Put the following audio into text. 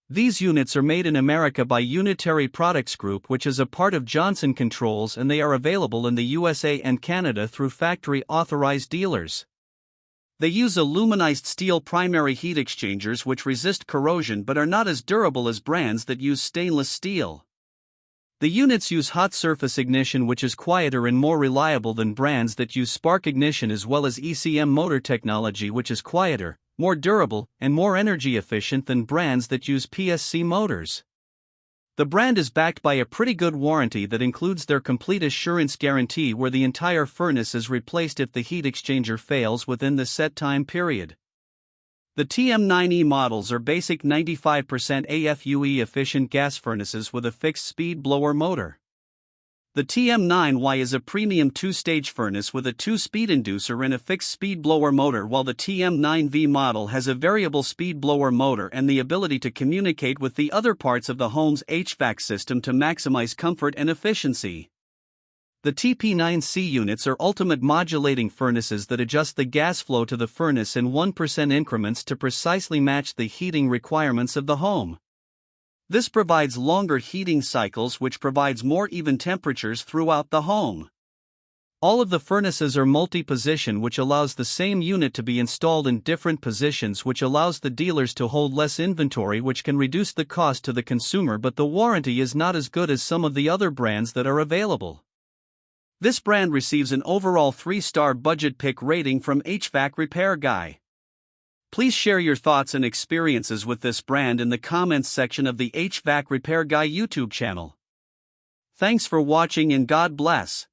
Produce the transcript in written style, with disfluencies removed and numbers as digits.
These units are made in America by Unitary Products Group, which is a part of Johnson Controls, and they are available in the USA and Canada through factory-authorized dealers. They use aluminized steel primary heat exchangers which resist corrosion but are not as durable as brands that use stainless steel. The units use hot surface ignition, which is quieter and more reliable than brands that use spark ignition, as well as ECM motor technology, which is quieter, more durable, and more energy efficient than brands that use PSC motors. The brand is backed by a pretty good warranty that includes their complete assurance guarantee, where the entire furnace is replaced if the heat exchanger fails within the set time period. The TM9E models are basic 95% AFUE efficient gas furnaces with a fixed speed blower motor. The TM9Y is a premium 2-stage furnace with a 2-speed inducer and a fixed speed blower motor, while the TM9V model has a variable speed blower motor and the ability to communicate with the other parts of the home's HVAC system to maximize comfort and efficiency. The TP9C units are ultimate modulating furnaces that adjust the gas flow to the furnace in 1% increments to precisely match the heating requirements of the home. This provides longer heating cycles, which provides more even temperatures throughout the home. All of the furnaces are multi-position, which allows the same unit to be installed in different positions, which allows the dealers to hold less inventory, which can reduce the cost to the consumer, but the warranty is not as good as some of the other brands that are available. This brand receives an overall 3-star budget pick rating from HvacRepairGuy. Please share your thoughts and experiences with this brand in the comments section of the HvacRepairGuy YouTube channel. Thanks for watching and God bless.